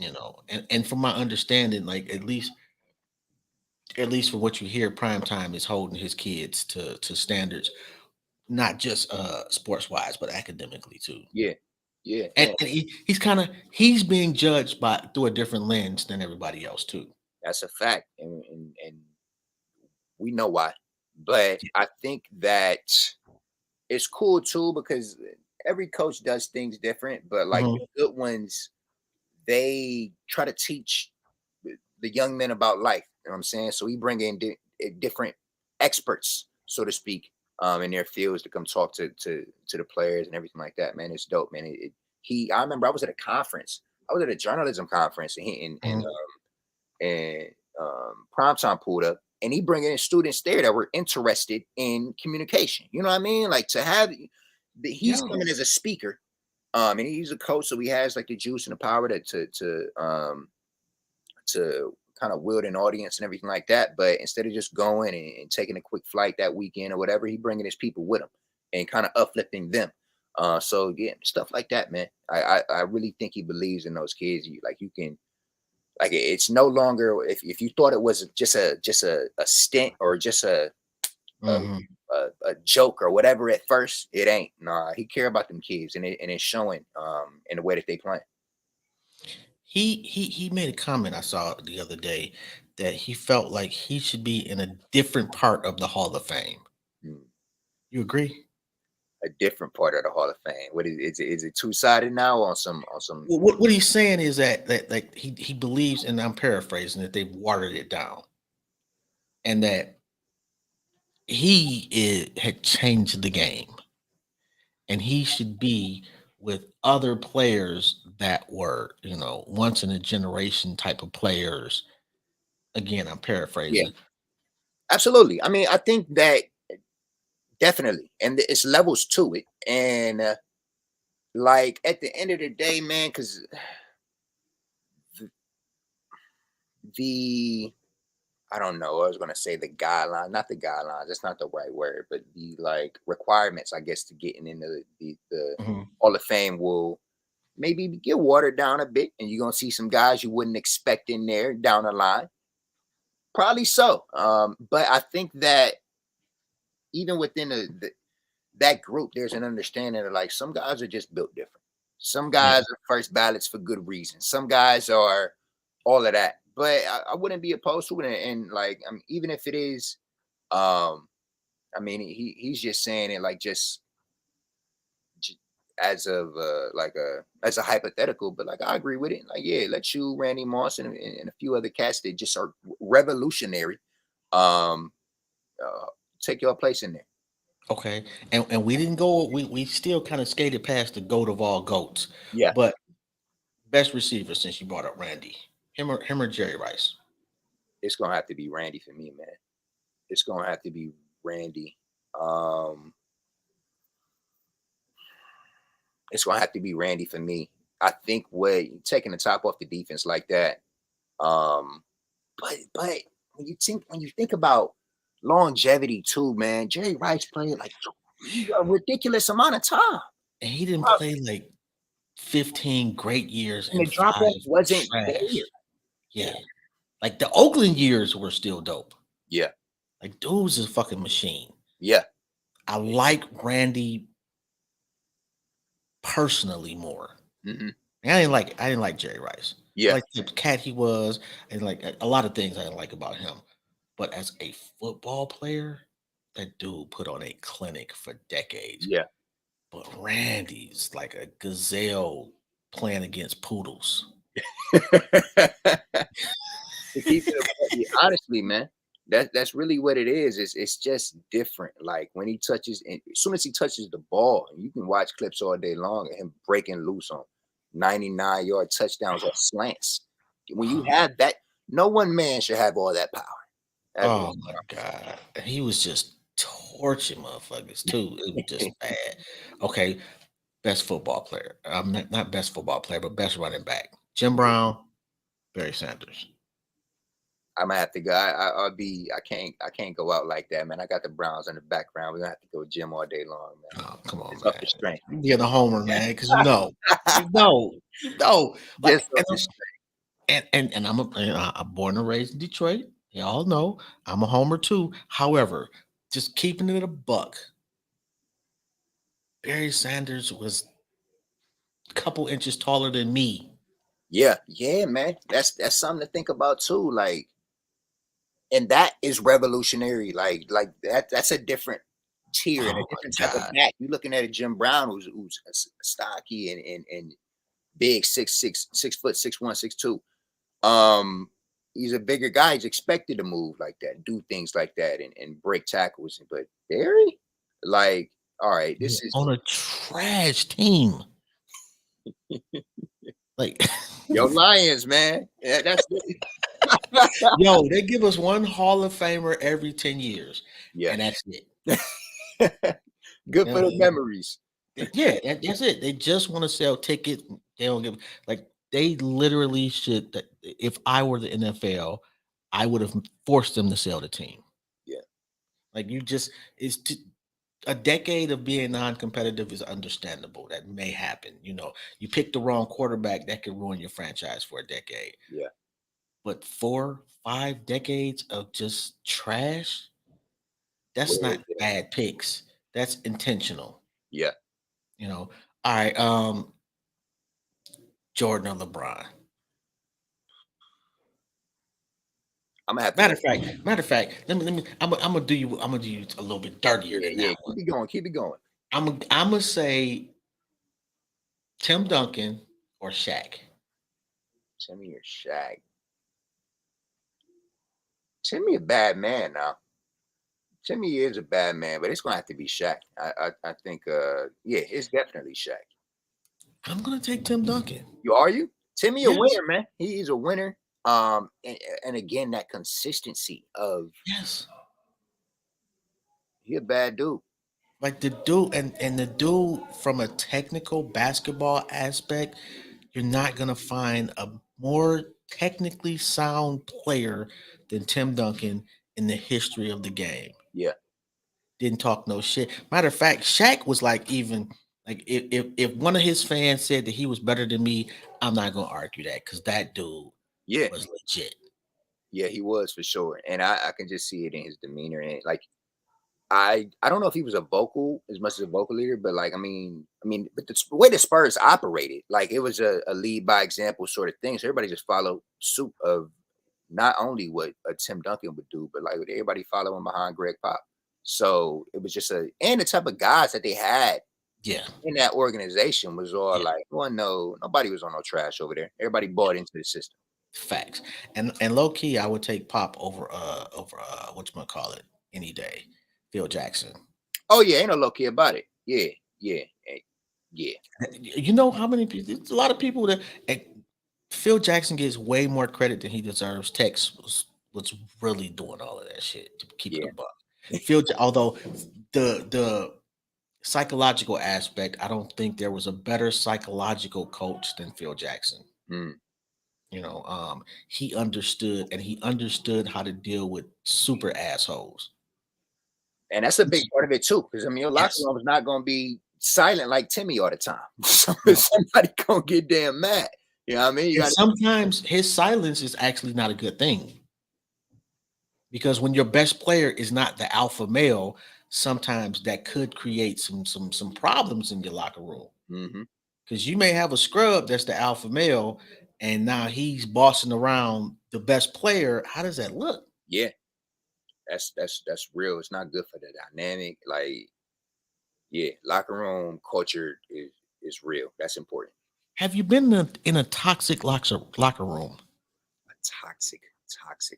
And from my understanding, like at least for what you hear, prime time is holding his kids to standards, not just sports wise, but academically too. Yeah. Yeah. And he's being judged by through a different lens than everybody else too. That's a fact. And we know why. But I think that it's cool too because every coach does things different, but like Mhm. the good ones, they try to teach the young men about life. You know what I'm saying? So we bring in different experts, so to speak, in their fields to come talk to the players and everything like that. Man, it's dope, man. I remember I was at a conference. I was at a journalism conference, and Mhm. and Primetime pulled up, and he bringing in students there that were interested in communication. You know what I mean? Like to have he's Yeah. coming as a speaker, and he's a coach, so he has like the juice and the power to kind of wield an audience and everything like that. But instead of just going and taking a quick flight that weekend or whatever, he bringing his people with him and kind of uplifting them. So yeah, stuff like that, man. I really think he believes in those kids. You can like it's no longer if you thought it was just a stint or just a, Mhm. a joke or whatever at first, it ain't. Nah, he care about them kids and it's showing in the way that they play. He made a comment I saw the other day that he felt like he should be in a different part of the Hall of Fame. Mm. You agree? a different part of the Hall of Fame. What is it two-sided now on some What he's saying is that like he believes, and I'm paraphrasing, that they've watered it down, and that had changed the game, and he should be with other players that were, once in a generation type of players. Again, I'm paraphrasing. Absolutely. I mean, I think that definitely, and it's levels to it, and like at the end of the day, man, because the I don't know. I was gonna say the guideline, not the guidelines. That's not the right word, but the like requirements, I guess, to getting into the Mhm. Hall of Fame will maybe get watered down a bit, and you're gonna see some guys you wouldn't expect in there down the line. Probably so. But I think that even within that group, there's an understanding that like some guys are just built different. Some Yeah. guys are first ballots for good reasons. Some guys are all of that. But I wouldn't be opposed to it. And like, I mean, even if it is, I mean, he's just saying it like just as of like as a hypothetical. But like, I agree with it. Like, yeah, let you, Randy Moss, and a few other cats that just are revolutionary. Um, take your place in there. Okay. And we didn't go. We still kind of skated past the goat of all goats. Yeah, But best receiver, since you brought up Randy, him or Jerry Rice. it's gonna have to be Randy for me, man. It's gonna have to be Randy. Um, it's gonna have to be Randy for me. I think what taking the top off the defense like that. Um, but when you think about longevity too, man, Jerry Rice played like a ridiculous amount of time, And he didn't play like 15 great years and the and drop 5 off wasn't there. trash. Yeah. Like the Oakland years were still dope. Yeah, Like dude's a fucking machine. yeah, I like Randy personally more. hmm I didn't like Jerry Rice. I yeah. like the cat he was, and like a lot of things I didn't like about him. But as a football player, that dude put on a clinic for decades. Yeah. But Randy's like a gazelle playing against poodles. To keep it honestly, man, that's really what it is. It's just different. Like when he touches, and as soon as he touches the ball, and you can watch clips all day long of him breaking loose on 99-yard touchdowns or slants. When you have that, no one man should have all that power. That's Oh my God. And he was just torching motherfuckers too. It was just bad. Okay. Best football player. Not best football player, but best running back. Jim Brown, Barry Sanders. I'm gonna have to go. I can't go out like that, man. I got the Browns in the background. We're gonna have to go Jim all day long, man. Oh, come on, It's man. up the strength. You're the homer, man, because you know. Like, Just up the strength. and I'm born and raised in Detroit. Y'all know I'm a homer too. However, just keeping it a buck, Barry Sanders was a couple inches taller than me. Yeah, yeah, man. That's something to think about too. Like, and that is revolutionary. Like that's a different tier and a Oh different my type of God. back. You're looking at a Jim Brown who's stocky and big, 6'6", 6'1", 6'2". He's a bigger guy. He's expected to move like that, do things like that, and break tackles. But Barry, like, all right, this is On a trash team. Like, your Lions, man. Yeah, that's yo, they give us one Hall of Famer every 10 years, yeah. and that's it. Good You for the know, memories. yeah, that's it. They just want to sell tickets. They don't give like they literally should. If I were the NFL, I would have forced them to sell the team. Yeah. Like you just a decade of being non-competitive is understandable. That may happen. You pick the wrong quarterback, that could ruin your franchise for a decade. Yeah. But 4, 5 decades of just trash, that's Well, not bad picks. That's intentional. yeah. All right. Jordan or LeBron. I'm gonna have to Matter of fact, let me. I'm gonna do you a little bit dirtier than yeah. that one. Keep it going. I'm gonna say Tim Duncan or Shaq. Timmy or Shaq? Timmy a bad man now. Timmy is a bad man, but it's gonna have to be Shaq. I think yeah, it's definitely Shaq. I'm gonna take Tim Duncan. You? Timmy a Yes. winner, man. He is a winner. And again, that consistency of Yes. he a bad dude. Like the dude from a technical basketball aspect, you're not gonna find a more technically sound player than Tim Duncan in the history of the game. Yeah, Didn't talk no shit. Matter of fact, Shaq was like even like if one of his fans said that he was better than me, I'm not gonna argue that because that dude yeah, was legit. yeah. He was for sure, and I can just see it in his demeanor. And like I don't know if he was a vocal as much as a vocal leader, but like but the way the Spurs operated, like it was a lead by example sort of thing. So everybody just followed suit of not only what a Tim Duncan would do, but like everybody following behind Greg Pop. So it was just and the type of guys that they had Yeah, in that organization was all yeah, like, well, no, nobody was on no trash over there. Everybody bought into the system. facts. And low key, I would take Pop over what you call it any day. Phil Jackson. Oh yeah, ain't no low key about it. Yeah, yeah, yeah, You know how many people? There's a lot of people that Phil Jackson gets way more credit than he deserves. Tex was really doing all of that shit to keep it a yeah. buck. Although the psychological aspect, I don't think there was a better psychological coach than Phil Jackson. Mm. He understood how to deal with super assholes. And that's a big part of it too, because your locker Yes. room is not going to be silent like Timmy all the time. No. Somebody gonna get damn mad. You know what I mean? You And got sometimes his silence is actually not a good thing. Because when your best player is not the alpha male, sometimes that could create some problems in your locker room. hmm Because you may have a scrub that's the alpha male, and now he's bossing around the best player. How does that look? Yeah, that's real. It's not good for the dynamic. Like, yeah, locker room culture is real. That's important. Have you been in a toxic locker room? A toxic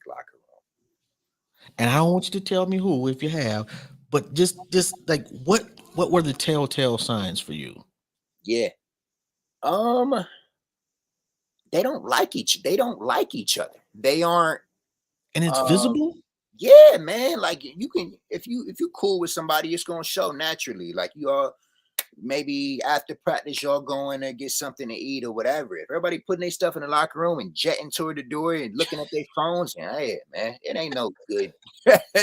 locker room. And I don't want you to tell me who if you have, but just like what were the telltale signs for you? Yeah. Um, they don't like each other. They aren't And it's um visible? yeah, man. Like you can if you cool with somebody, it's gonna show naturally. Like you all maybe after practice, y'all going to get something to eat or whatever. If everybody putting their stuff in the locker room and jetting toward the door and looking at their phones, yeah, hey, man, it ain't no good.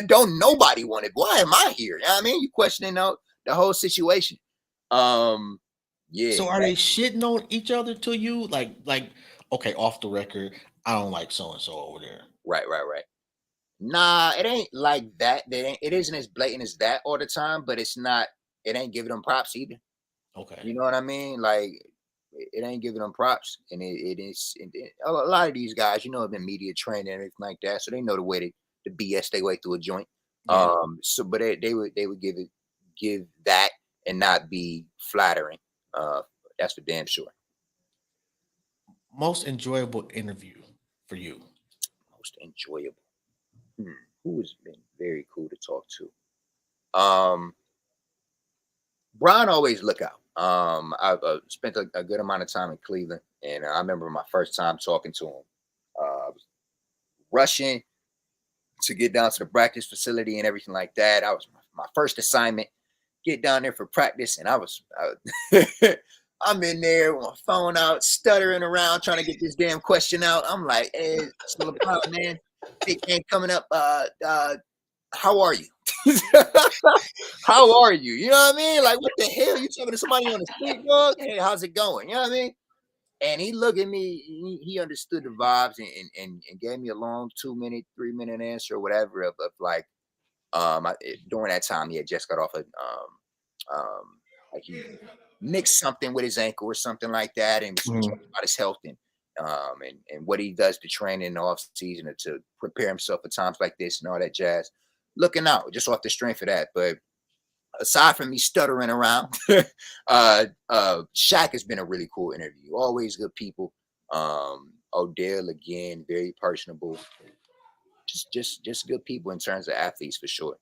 Don't nobody want it. Why am I here? You know what I mean? You questioning the whole situation. Um, yeah, So are they shitting on each other to you? Like okay, off the record, I don't like so and so over there. right. Nah, it ain't like that. It isn't as blatant as that all the time, but it's not. It ain't giving them props either. Okay. You know what I mean? Like it ain't giving them props, and it is a lot of these guys, have been media trained and everything like that, so they know the way to BS their way through a joint. Yeah. So but they would give that and not be flattering. That's for damn sure. Most enjoyable interview for you. Most enjoyable. Who has been very cool to talk to? Brian always look out. I've spent a good amount of time in Cleveland, and I remember my first time talking to him. I was rushing to get down to the practice facility and everything like that. I was my first assignment. Get down there for practice, and I'm in there with my phone out, stuttering around, trying to get this damn question out. I'm like, "Hey, so LeBron, man, big game coming up. How are you? How are you? You know what I mean? Like, what the hell? You talking to somebody on the street, dog? Hey, how's it going? You know what I mean?" And he looked at me, he understood the vibes and gave me a long 2-minute, 3-minute answer or whatever of like during that time he had just got off like he mixed something with his ankle or something like that, and was talking about his health and what he does to train in the off season to prepare himself for times like this and all that jazz. Looking out just off the strength of that. But aside from me stuttering around, Shaq has been a really cool interview. Always good people. Odell again, very personable. Just good people in terms of athletes for sure.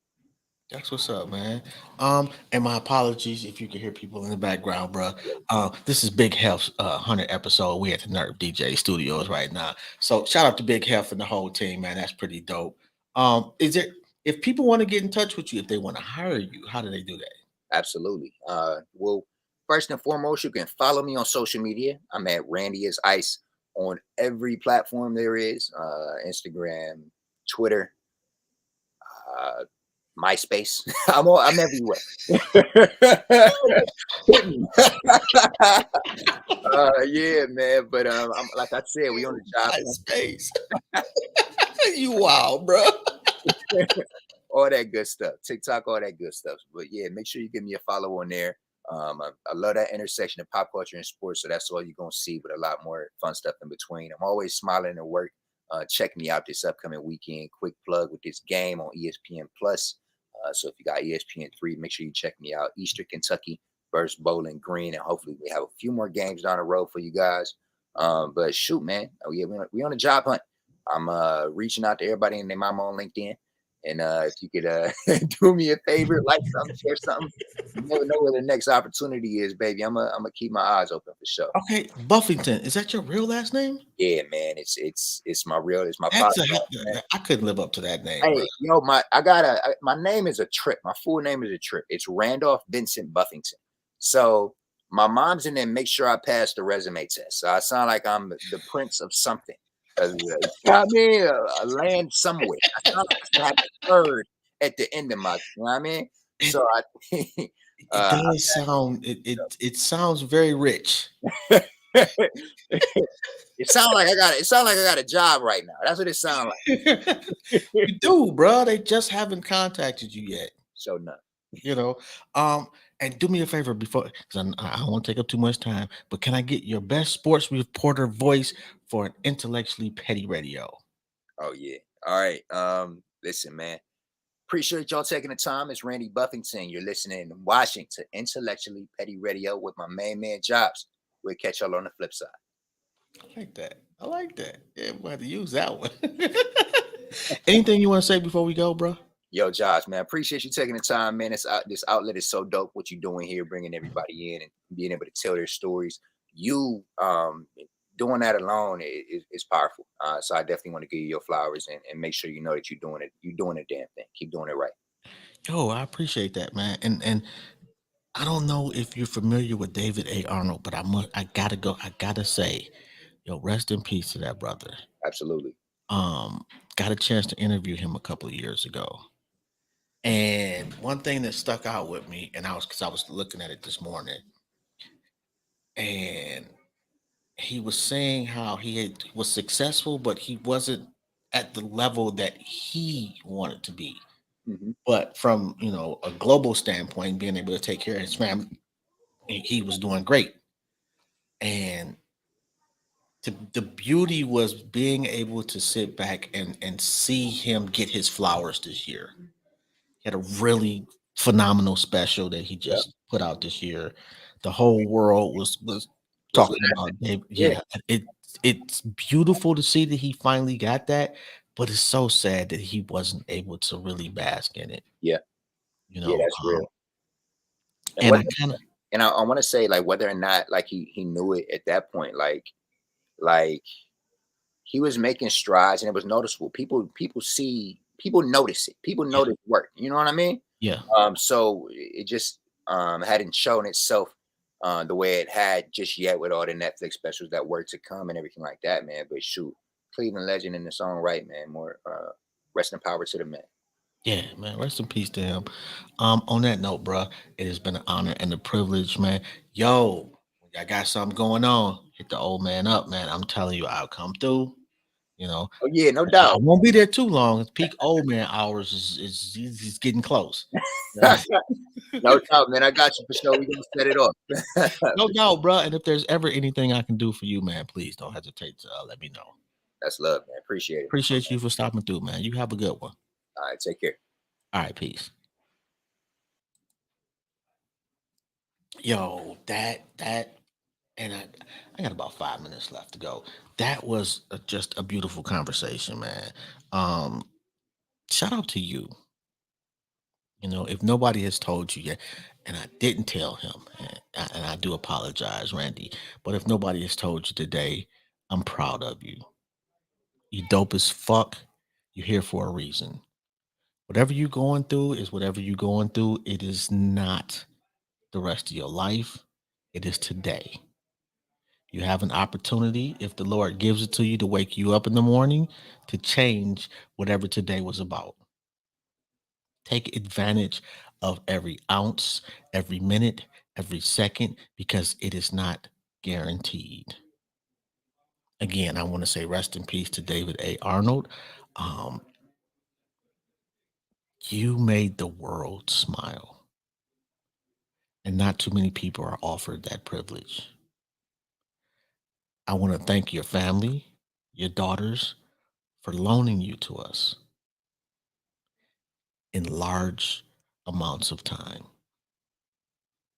That's what's up, man. And my apologies if you can hear people in the background, bro. This is Big Health's 100 episode. We at the Nerve DJ Studios right now. So shout out to Big Health and the whole team, man. That's pretty dope. Is there if people want to get in touch with you, if they want to hire you, how do they do that? Absolutely. Well, first and foremost, you can follow me on social media. I'm at Randy is Ice on every platform there is. Instagram, Twitter, uh, MySpace. I'm everywhere. Yeah, man. But I'm, like I said, we on the job. Space. You wild, bro. All that good stuff. TikTok, all that good stuff. But yeah, make sure you give me a follow on there. I love that intersection of pop culture and sports. So that's all you're gonna see, but a lot more fun stuff in between. I'm always smiling at work. Check me out this upcoming weekend. Quick plug with this game on ESPN Plus. So if you got ESPN 3, make sure you check me out. Eastern Kentucky versus Bowling Green, and hopefully we have a few more games down the road for you guys. But shoot, man, oh yeah, we on a job hunt. I'm reaching out to everybody and their mama on LinkedIn. And if you could do me a favor, like something, share something. You never know where the next opportunity is, baby. I'm gonna keep my eyes open for sure. Okay, Buffington, is that your real last name? Yeah, man. It's my real. It's my That's podcast. I couldn't live up to that name. Hey, Bro. my name is a trip. My full name is a trip. It's Randolph Vincent Buffington. So my mom's in there. Make sure I pass the resume test. So I sound like I'm the prince of something. You know what I mean? A land somewhere. I sound like I have a third at the end of my. You know what I mean? So I. It does sound. It sounds very rich. It sounds like I got a job right now. That's what it sounds like. You do, bro. They just haven't contacted you yet. So no. You know. And do me a favor before, because I don't want to take up too much time. But can I get your best sports reporter voice for an intellectually petty radio? Oh yeah. All right. Listen, man. Appreciate y'all taking the time. It's Randy Buffington. You're listening in Washington, Intellectually Petty Radio with my main man Jobs. We'll catch y'all on the flip side. I like that. I like that. Yeah, we'll have to use that one. Anything you want to say before we go, bro? Yo, Josh, man, appreciate you taking the time, man. This outlet is so dope. What you're doing here, bringing everybody in and being able to tell their stories. You doing that alone is powerful. So I definitely want to give you your flowers and make sure you know that you're doing it. You're doing a damn thing. Keep doing it right. Yo, I appreciate that, man. And I don't know if you're familiar with David A. Arnold, but I gotta say, yo, rest in peace to that brother. Absolutely. Got a chance to interview him a couple of years ago. And one thing that stuck out with me, and I was looking at it this morning, and he was saying how was successful, but he wasn't at the level that he wanted to be. Mm-hmm. But from a global standpoint, being able to take care of his family, he was doing great. And the beauty was being able to sit back and see him get his flowers this year. He had a really phenomenal special that he just put out this year. The whole world was talking about Dave. Yeah, it's beautiful to see that he finally got that, but it's so sad that he wasn't able to really bask in it. Yeah. Yeah, that's real. And I want to say, like, whether or not like he knew it at that point, like he was making strides and it was noticeable. People notice it. People notice work. You know what I mean? Yeah. So it just hadn't shown itself the way it had just yet with all the Netflix specials that were to come and everything like that, man. But shoot, Cleveland legend in its own right, man. More rest in power to the man. Yeah, man. Rest in peace to him. On that note, bro, it has been an honor and a privilege, man. Yo, I got something going on. Hit the old man up, man. I'm telling you, I'll come through. Oh yeah, no doubt. I won't be there too long. Peak old man hours is getting close. No doubt, man. I got you for sure. We're gonna set it off. No doubt, bro. And if there's ever anything I can do for you, man, please don't hesitate to let me know. That's love, man. Appreciate it. Appreciate you for stopping through, man. You have a good one. All right, take care. All right, peace. Yo, that, and I got about 5 minutes left to go. That was just a beautiful conversation, man. Um, Shout out to you. You know, if nobody has told you yet, and I didn't tell him, and I do apologize, Randy, but if nobody has told you today, I'm proud of you. You dope as fuck. You're here for a reason. Whatever you're going through is whatever you're going through. It is not the rest of your life. It is today. You have an opportunity, if the Lord gives it to you, to wake you up in the morning to change whatever today was about. Take advantage of every ounce, every minute, every second, because it is not guaranteed. Again, I want to say rest in peace to David A. Arnold. Um, you made the world smile, and not too many people are offered that privilege. I want to thank your family, your daughters, for loaning you to us in large amounts of time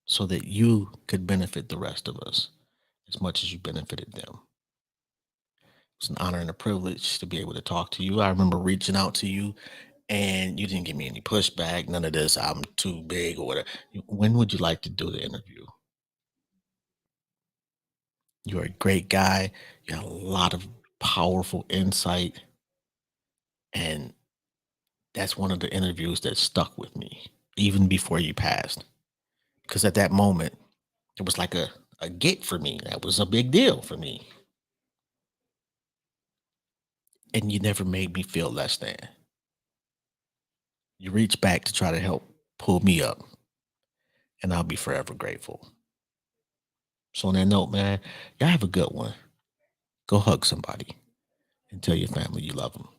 so that you could benefit the rest of us as much as you benefited them. It's an honor and a privilege to be able to talk to you. I remember reaching out to you and you didn't give me any pushback, none of this, I'm too big or whatever. When would you like to do the interview? You're a great guy. You have a lot of powerful insight. And that's one of the interviews that stuck with me even before you passed. Because at that moment, it was like a get for me. That was a big deal for me. And you never made me feel less than. You reached back to try to help pull me up, and I'll be forever grateful. So, on that note, man, y'all have a good one. Go hug somebody and tell your family you love them.